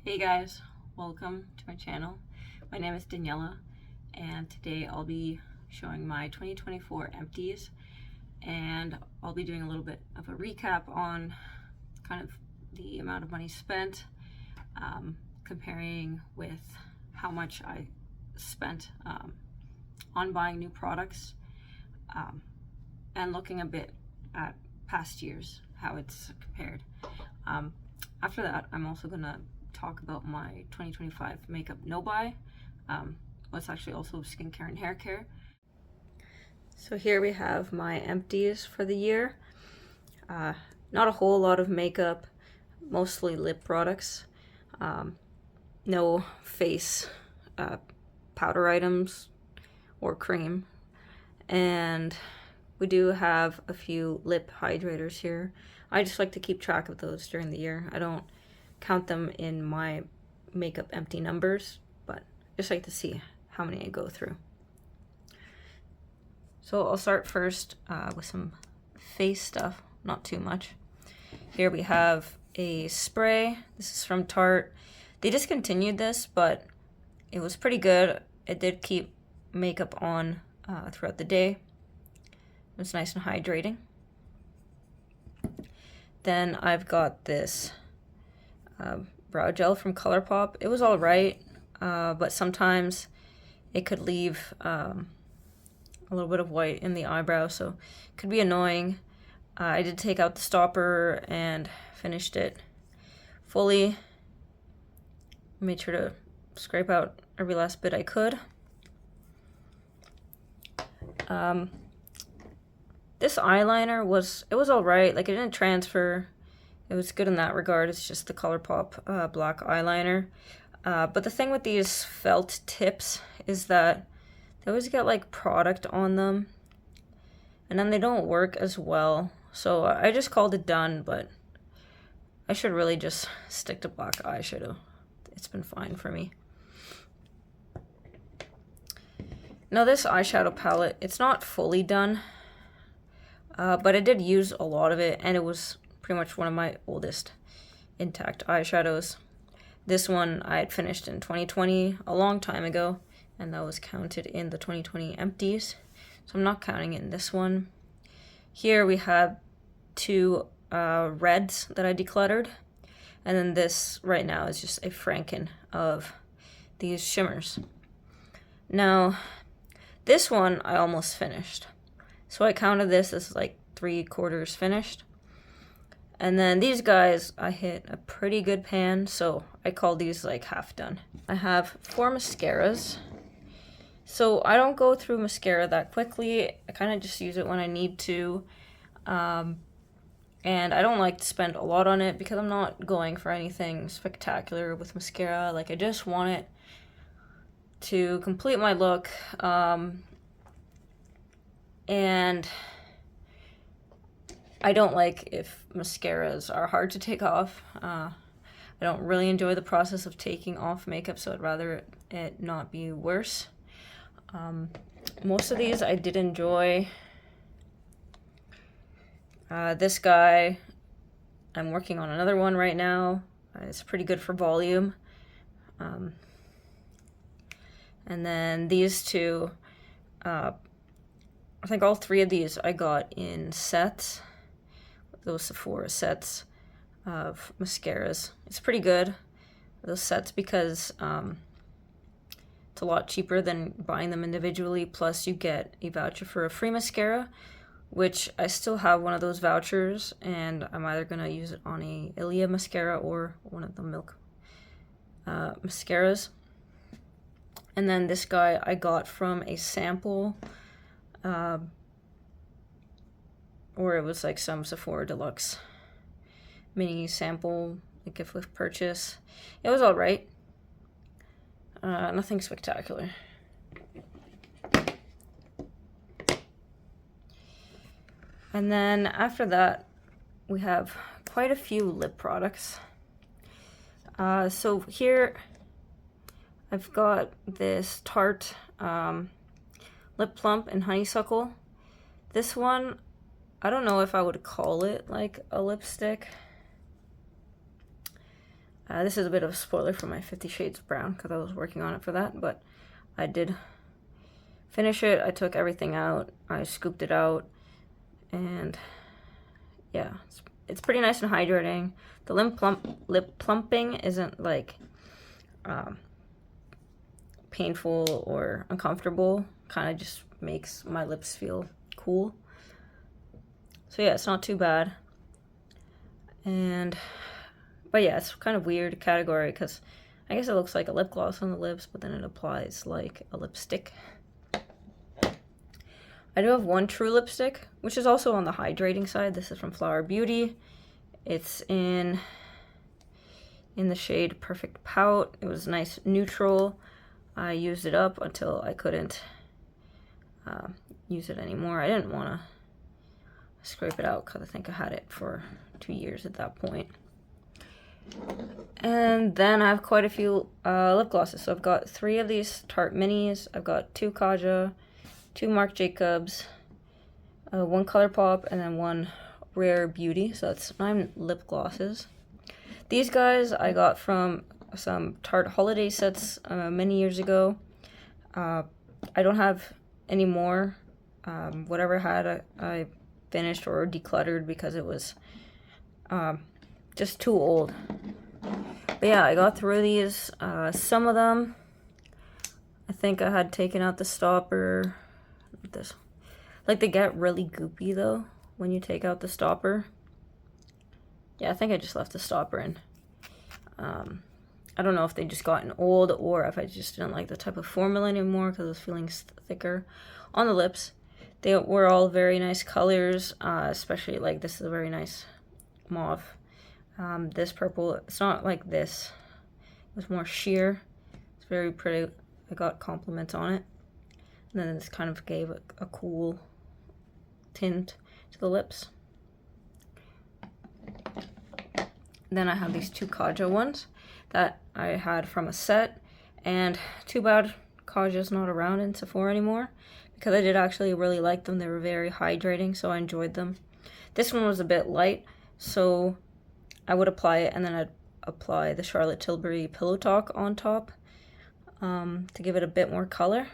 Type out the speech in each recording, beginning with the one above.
Hey guys, welcome to my channel. My name is Daniela and today I'll be showing my 2024 empties, and I'll be doing a little bit of a recap on kind of the amount of money spent, comparing with how much I spent on buying new products, and looking a bit at past years, how it's compared. After that, I'm also going to talk about my 2025 makeup no buy, what's actually also skincare and hair care. So here we have my empties for the year. Not a whole lot of makeup, mostly lip products. No face powder items or cream. And we do have a few lip hydrators here. I just like to keep track of those during the year. I don't count them in my makeup empty numbers, but I just like to see how many I go through. So I'll start first with some face stuff, not too much. Here we have a spray. This is from Tarte. They discontinued this, but it was pretty good. It did keep makeup on throughout the day. It was nice and hydrating. Then I've got this brow gel from ColourPop. It was all right, but sometimes it could leave a little bit of white in the eyebrow, so it could be annoying. I did take out the stopper and finished it fully. Made sure to scrape out every last bit I could. This eyeliner was all right. Like, it didn't transfer. It was good in that regard. It's just the ColourPop black eyeliner. But the thing with these felt tips is that they always get like product on them, and then they don't work as well. So I just called it done, but I should really just stick to black eyeshadow. It's been fine for me. Now this eyeshadow palette, it's not fully done, but I did use a lot of it, and it was pretty much one of my oldest intact eyeshadows. This one I had finished in 2020, a long time ago, and that was counted in the 2020 empties, so I'm not counting it in this one. Here we have two reds that I decluttered, and then this right now is just a Franken of these shimmers. Now this one I almost finished, so I counted this as like 3/4 finished. And then these guys, I hit a pretty good pan, so I call these like half done. I have 4 mascaras. So I don't go through mascara that quickly. I kind of just use it when I need to. And I don't like to spend a lot on it because I'm not going for anything spectacular with mascara. Like, I just want it to complete my look. And I don't like if mascaras are hard to take off. I don't really enjoy the process of taking off makeup, so I'd rather it not be worse. Most of these I did enjoy. This guy, I'm working on another one right now. It's pretty good for volume. And then these two, I think all 3 of these I got in sets. Those Sephora sets of mascaras. It's pretty good, those sets, because it's a lot cheaper than buying them individually, plus you get a voucher for a free mascara, which I still have one of those vouchers, and I'm either going to use it on a Ilia mascara or one of the Milk mascaras. And then this guy I got from a sample, or it was like some Sephora Deluxe mini sample, like gift with purchase. It was all right. Nothing spectacular. And then after that, we have quite a few lip products. So here I've got this Tarte Lip Plump in Honeysuckle. This one, I don't know if I would call it like a lipstick. This is a bit of a spoiler for my 50 Shades of Brown because I was working on it for that, but I did finish it. I took everything out, I scooped it out, and yeah, it's pretty nice and hydrating. The lip plumping isn't like painful or uncomfortable. Kind of just makes my lips feel cool. So yeah, it's not too bad. But yeah, it's kind of weird category because I guess it looks like a lip gloss on the lips, but then it applies like a lipstick. I do have one true lipstick, which is also on the hydrating side. This is from Flower Beauty. It's in the shade Perfect Pout. It was nice neutral. I used it up until I couldn't use it anymore. I didn't want to scrape it out because I think I had it for 2 years at that point. And then I have quite a few lip glosses. So I've got 3 of these Tarte Minis. I've got 2 Kaja, 2 Marc Jacobs, 1 ColourPop, and then 1 Rare Beauty. So that's 9 lip glosses. These guys I got from some Tarte holiday sets many years ago. I don't have any more. Whatever I had, I finished or decluttered because it was just too old. But yeah, I got through these. Some of them, I think I had taken out the stopper. This, like, they get really goopy though when you take out the stopper. Yeah, I think I just left the stopper in. I don't know if they just gotten old or if I just didn't like the type of formula anymore because I was feeling thicker on the lips. They were all very nice colors, especially like this is a very nice mauve. This purple, it's not like this. It was more sheer. It's very pretty. I got compliments on it. And then this kind of gave a cool tint to the lips. Then I have these 2 Kaja ones that I had from a set. And too bad Kaja's not around in Sephora anymore because I did actually really like them. They were very hydrating, so I enjoyed them. This one was a bit light, so I would apply it and then I'd apply the Charlotte Tilbury Pillow Talk on top to give it a bit more color.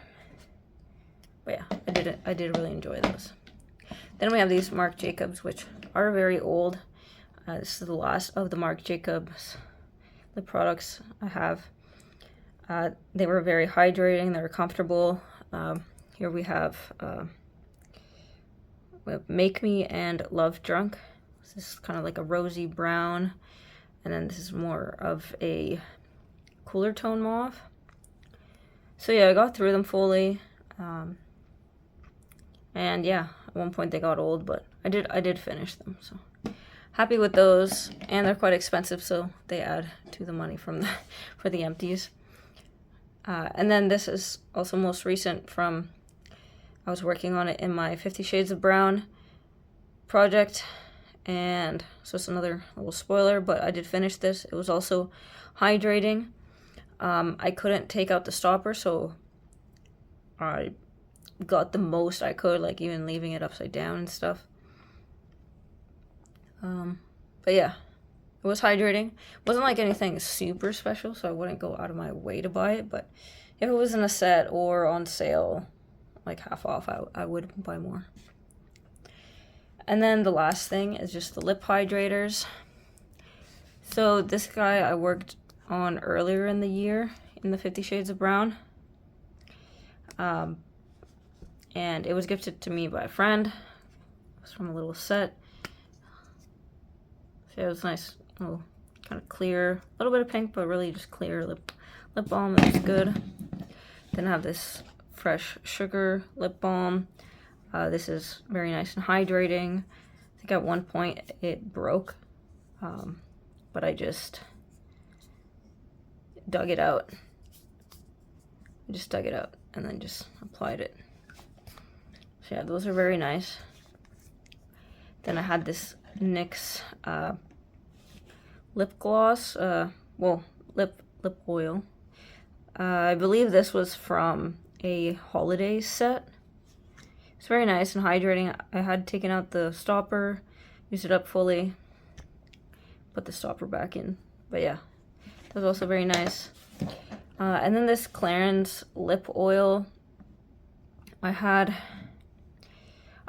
But yeah, I did really enjoy those. Then we have these Marc Jacobs, which are very old. This is the last of the Marc Jacobs lip products I have. They were very hydrating. They were comfortable. Here we have Make Me and Love Drunk. This is kind of like a rosy brown, and then this is more of a cooler tone mauve. So yeah, I got through them fully, and yeah, at one point they got old, but I did finish them. So happy with those, and they're quite expensive, so they add to the money from for the empties. And then this is also most recent from, I was working on it in my 50 Shades of Brown project, and so it's another little spoiler, but I did finish this. It was also hydrating. I couldn't take out the stopper, so I got the most I could, like even leaving it upside down and stuff. But yeah, it was hydrating. It wasn't like anything super special, so I wouldn't go out of my way to buy it, but if it was in a set or on sale, like half off, I would buy more. And then the last thing is just the lip hydrators. So this guy I worked on earlier in the year in the 50 Shades of Brown. And it was gifted to me by a friend. It was from a little set. So it was nice, little kind of clear, a little bit of pink, but really just clear lip balm. That was good. Then I have this Fresh Sugar lip balm. This is very nice and hydrating. I think at one point it broke, but I just dug it out. I just dug it out and then just applied it. So yeah, those are very nice. Then I had this NYX lip gloss, lip oil. I believe this was from a holiday set. It's very nice and hydrating. I had taken out the stopper, used it up fully, put the stopper back in. But yeah, It was also very nice. And then this Clarins lip oil. I had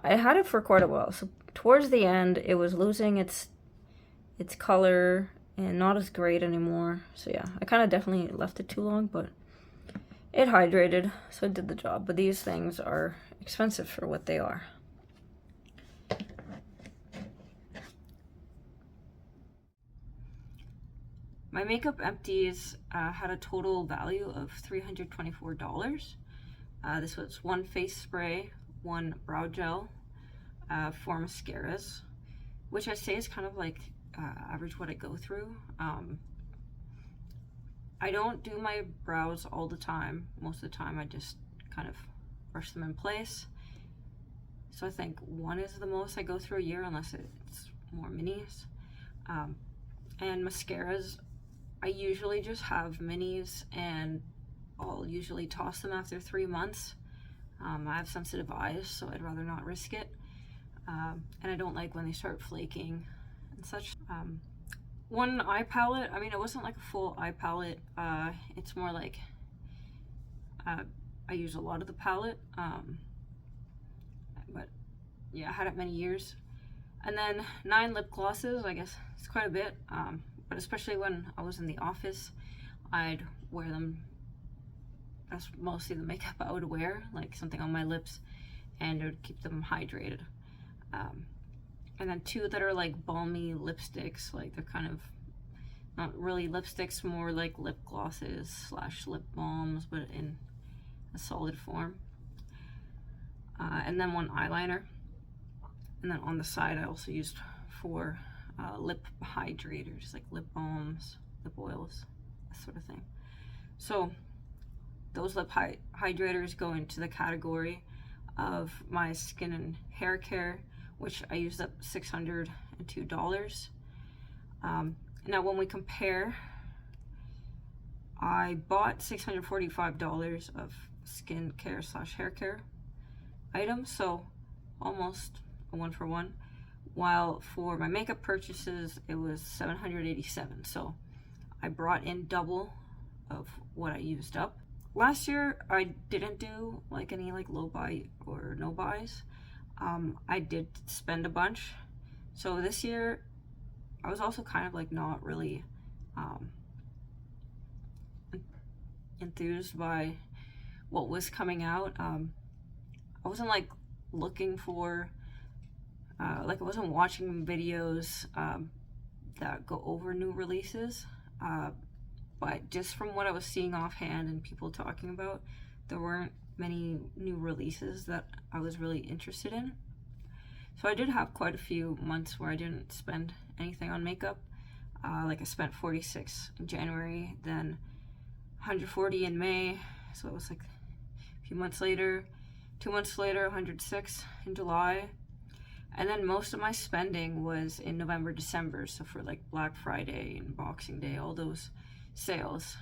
it for quite a while. So towards the end, it was losing its color and not as great anymore. So yeah, I kind of definitely left it too long, but it hydrated, so it did the job. But these things are expensive for what they are. My makeup empties had a total value of $324. This was 1 face spray, 1 brow gel, 4 mascaras, which I say is kind of like average what I go through. I don't do my brows all the time. Most of the time I just kind of brush them in place. So I think 1 is the most I go through a year, unless it's more minis. And mascaras, I usually just have minis, and I'll usually toss them after 3 months. I have sensitive eyes, so I'd rather not risk it. And I don't like when they start flaking and such. 1 eye palette, I mean, it wasn't like a full eye palette. It's more like I use a lot of the palette. But yeah, I had it many years. And then 9 lip glosses. I guess it's quite a bit. But especially when I was in the office, I'd wear them. That's mostly the makeup I would wear, like something on my lips, and it would keep them hydrated. And then 2 that are like balmy lipsticks, like they're kind of not really lipsticks, more like lip glosses / lip balms, but in a solid form. And then 1 eyeliner. And then on the side, I also used 4 lip hydrators, like lip balms, lip oils, that sort of thing. So those lip hydrators go into the category of my skin and hair care, which I used up $602. Now when we compare, I bought $645 of skin care / hair care items, so almost a 1-for-1, while for my makeup purchases it was $787. So I brought in double of what I used up. Last year I didn't do like any like low buy or no buys. I did spend a bunch. So this year I was also kind of like not really enthused by what was coming out. I wasn't like looking for like I wasn't watching videos that go over new releases, but just from what I was seeing offhand and people talking about, there weren't many new releases that I was really interested in. So I did have quite a few months where I didn't spend anything on makeup. Like I spent $46 in January, then $140 in May, so it was like a few months later. 2 months later, $106 in July. And then most of my spending was in November, December, so for like Black Friday and Boxing Day, all those sales.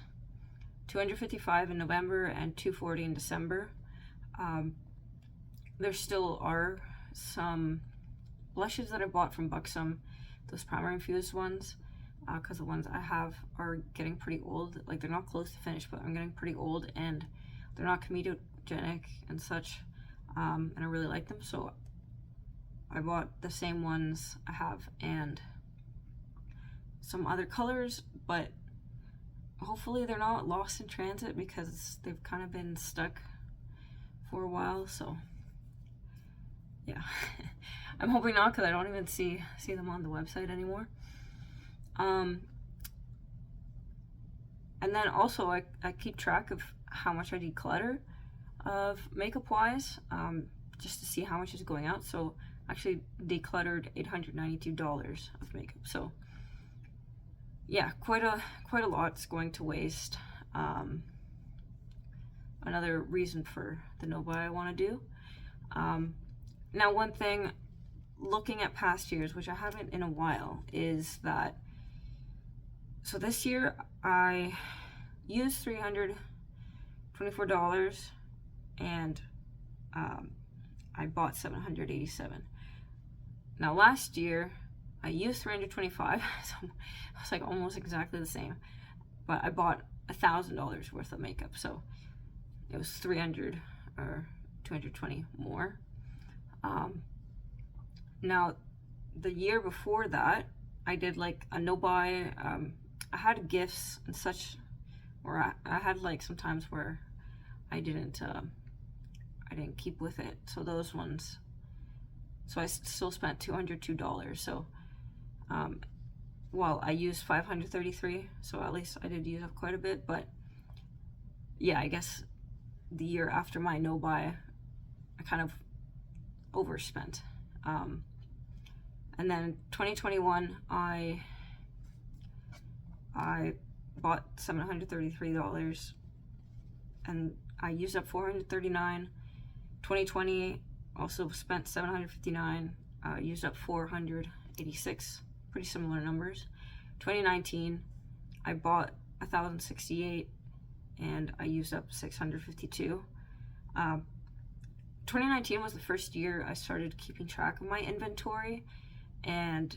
$255 in November and $240 in December. There still are some blushes that I bought from Buxom, those primer infused ones, because the ones I have are getting pretty old. Like they're not close to finished, but I'm getting pretty old and they're not comedogenic and such, and I really like them, so I bought the same ones I have and some other colors, but hopefully they're not lost in transit because they've kind of been stuck for a while, so yeah. I'm hoping not, because I don't even see them on the website anymore. And then also I keep track of how much I declutter of makeup wise, just to see how much is going out. So actually decluttered $892 of makeup, so yeah, quite a lot's going to waste. Another reason for the no buy I want to do. Now one thing, looking at past years, which I haven't in a while, is that, so this year I used $324 and I bought $787. Now last year I used $325, so it was like almost exactly the same, but I bought $1,000 worth of makeup, so it was 300 or 220 more. Now, the year before that, I did like a no-buy. I had gifts and such, or I had like some times where I didn't keep with it. So those ones, so I still spent $202. So, well, I used 533, so at least I did use up quite a bit. But yeah, I guess the year after my no buy, I kind of overspent. And then 2021, I bought $733, and I used up $439. 2020 also spent $759, used up $486, pretty similar numbers. 2019, I bought $1,068, and I used up $652. 2019 was the first year I started keeping track of my inventory and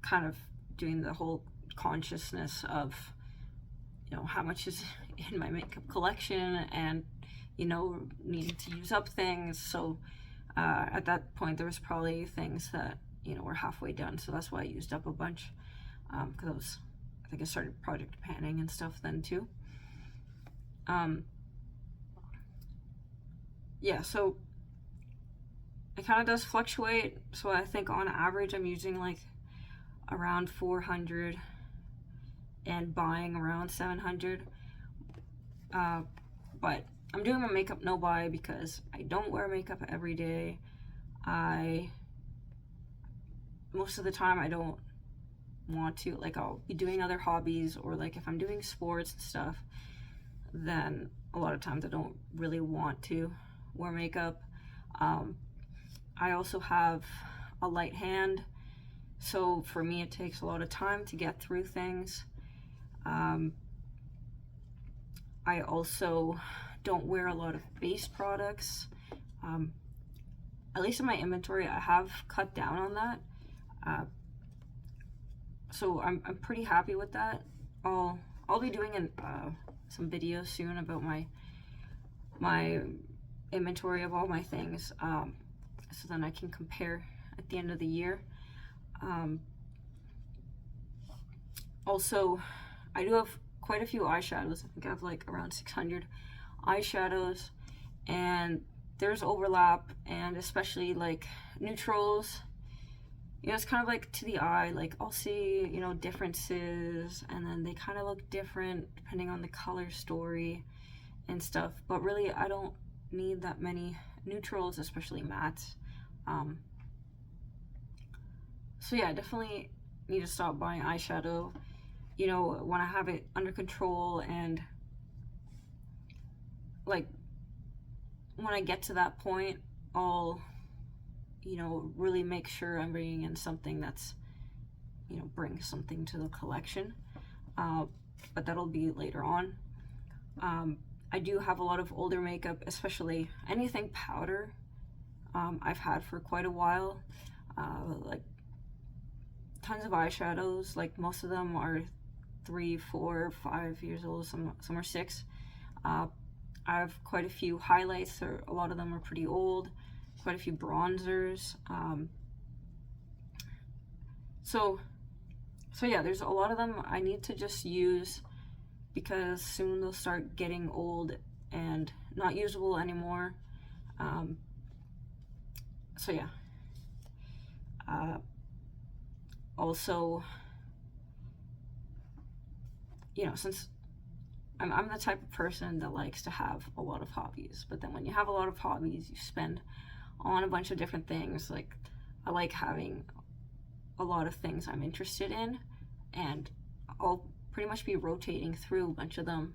kind of doing the whole consciousness of, you know, how much is in my makeup collection and, you know, needing to use up things. So at that point there was probably things that, you know, were halfway done, so that's why I used up a bunch, because I think I started project panning and stuff then too. Yeah, so it kind of does fluctuate. So I think on average I'm using like around 400 and buying around 700. But I'm doing my makeup no buy because I don't wear makeup every day. Most of the time I don't want to, like I'll be doing other hobbies, or like if I'm doing sports and stuff, then a lot of times I don't really want to wear makeup. I also have a light hand, so for me it takes a lot of time to get through things. I also don't wear a lot of base products. At least in my inventory, I have cut down on that. So I'm pretty happy with that. I'll be doing some videos soon about my inventory of all my things, so then I can compare at the end of the year. Also, I do have quite a few eyeshadows. I think I have like around 600 eyeshadows, and there's overlap, and especially like neutrals, you know, it's kind of like to the eye, like I'll see, you know, differences, and then they kind of look different depending on the color story and stuff, but really I don't need that many neutrals, especially mattes. So yeah, I definitely need to stop buying eyeshadow, you know, when I have it under control, and like when I get to that point, I'll, you know, really make sure I'm bringing in something that's, you know, brings something to the collection, but that'll be later on. I do have a lot of older makeup, especially anything powder. I've had for quite a while, like tons of eyeshadows, like most of them are 3, 4, 5 years old, some are 6. I have quite a few highlights, a lot of them are pretty old, quite a few bronzers. So yeah, there's a lot of them I need to just use, because soon they'll start getting old and not usable anymore. So yeah. Also, you know, since I'm the type of person that likes to have a lot of hobbies, but then when you have a lot of hobbies, you spend on a bunch of different things. Like, I like having a lot of things I'm interested in, and I'll pretty much be rotating through a bunch of them.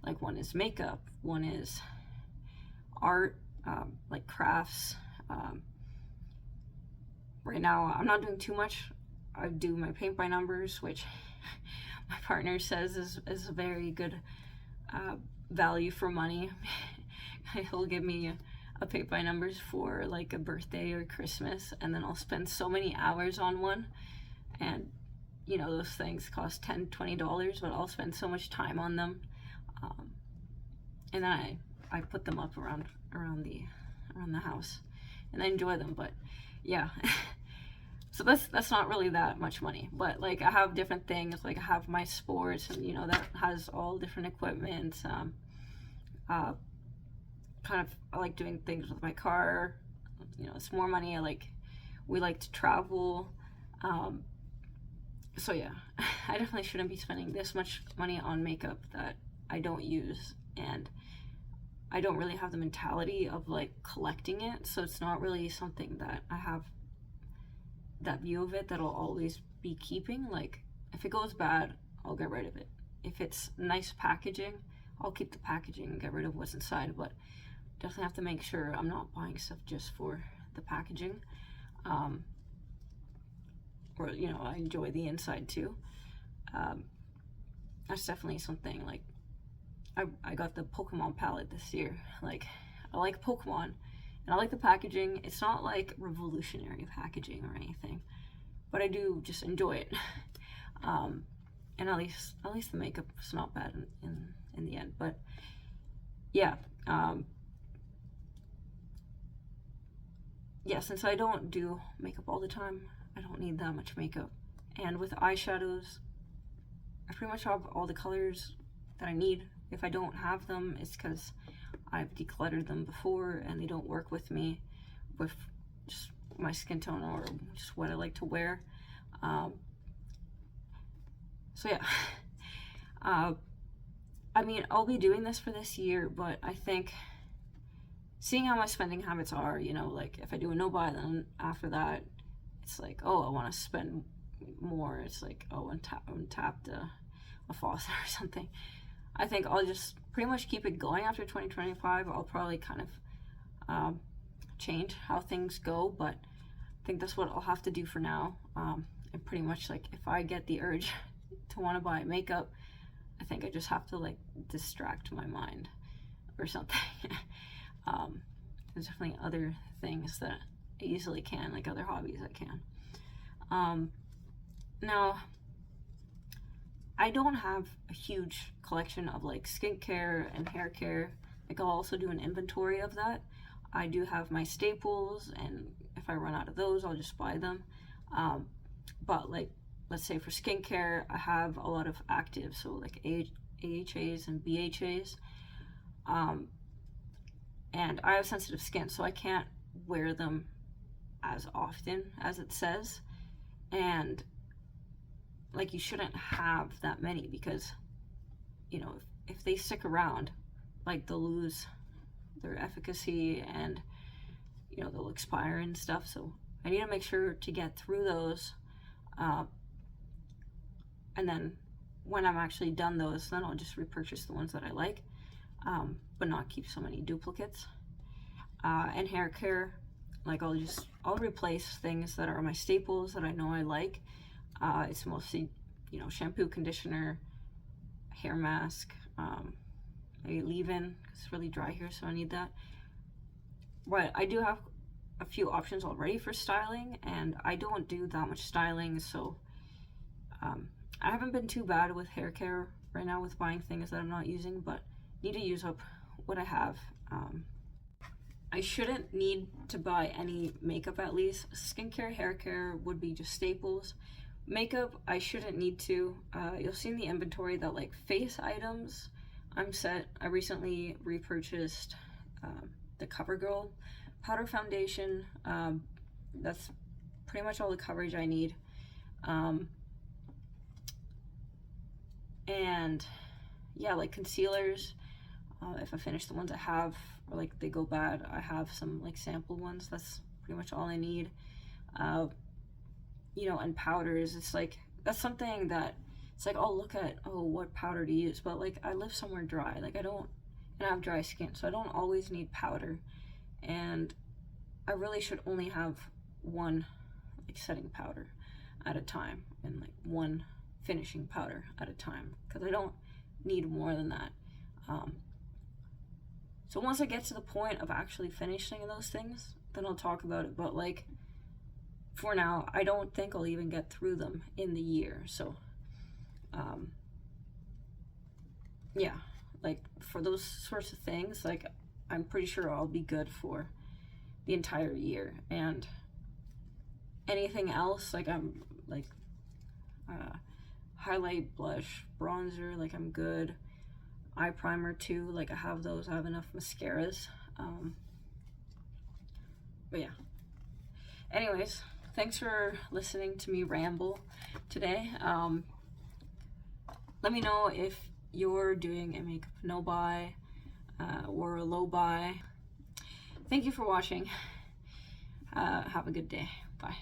Like one is makeup, one is art, like crafts. Right now I'm not doing too much. I do my paint by numbers, which my partner says is a very good value for money. He'll give me a paint by numbers for like a birthday or Christmas, and then I'll spend so many hours on one, and you know, those things cost $10-20, but I'll spend so much time on them, and then I put them up around the house, and I enjoy them. But yeah. So that's not really that much money, but like I have different things, like I have my sports, and you know, that has all different equipment. Kind of, I like doing things with my car. You know, it's more money. We like to travel. So yeah, I definitely shouldn't be spending this much money on makeup that I don't use, and I don't really have the mentality of like collecting it, so it's not really something that I have that view of it that I'll always be keeping. Like, if it goes bad, I'll get rid of it. If it's nice packaging, I'll keep the packaging and get rid of what's inside, but definitely have to make sure I'm not buying stuff just for the packaging. Or, you know, I enjoy the inside too. That's definitely something. Like, I got the Pokemon palette this year. Like, I like Pokemon, and I like the packaging. It's not like revolutionary packaging or anything, but I do just enjoy it. And at least the makeup is not bad in the end. But yeah, yeah, since I don't do makeup all the time, I don't need that much makeup. And with eyeshadows, I pretty much have all the colors that I need. If I don't have them, it's because I've decluttered them before and they don't work with me, with just my skin tone or just what I like to wear. So yeah, I mean, I'll be doing this for this year, but I think seeing how my spending habits are, you know, like if I do a no buy, then after that, it's like, oh, I want to spend more. It's like, oh, untapped a faucet or something. I think I'll just pretty much keep it going after 2025. I'll probably kind of change how things go, but I think that's what I'll have to do for now. And pretty much, like, if I get the urge to want to buy makeup, I think I just have to like distract my mind or something. There's definitely other things that I easily can, like other hobbies I can. Now, I don't have a huge collection of like skincare and hair care. Like, I'll also do an inventory of that. I do have my staples, and if I run out of those, I'll just buy them. But like, let's say for skincare, I have a lot of actives, so like AHAs and BHAs. And I have sensitive skin, so I can't wear them as often as it says. And like, you shouldn't have that many, because, you know, if they stick around, like, they'll lose their efficacy and, you know, they'll expire and stuff. So I need to make sure to get through those. And then when I'm actually done those, then I'll just repurchase the ones that I like, but not keep so many duplicates. And hair care, like, I'll replace things that are my staples that I know I like. It's mostly, you know, shampoo, conditioner, hair mask, maybe leave-in, because it's really dry here, so I need that. But I do have a few options already for styling, and I don't do that much styling, so I haven't been too bad with hair care right now with buying things that I'm not using, but need to use up what I have. I shouldn't need to buy any makeup, at least. Skincare, hair care would be just staples. Makeup, I shouldn't need to. You'll see in the inventory that, like, face items, I'm set. I recently repurchased the CoverGirl powder foundation. That's pretty much all the coverage I need. And yeah, like concealers, if I finish the ones I have, or like they go bad, I have some like sample ones. That's pretty much all I need. You know, and powders, it's like, that's something that it's like, I'll look at, oh, what powder to use, but like, I live somewhere dry, like and I have dry skin, so I don't always need powder, and I really should only have one like setting powder at a time, and like one finishing powder at a time, because I don't need more than that. So once I get to the point of actually finishing those things, then I'll talk about it. But like, for now, I don't think I'll even get through them in the year. So, yeah, like for those sorts of things, like I'm pretty sure I'll be good for the entire year. And anything else, like I'm like highlight, blush, bronzer, like I'm good. Eye primer too, like I have those. I have enough mascaras. But yeah. Anyways, thanks for listening to me ramble today. Let me know if you're doing a makeup no buy or a low buy. Thank you for watching. Have a good day. Bye.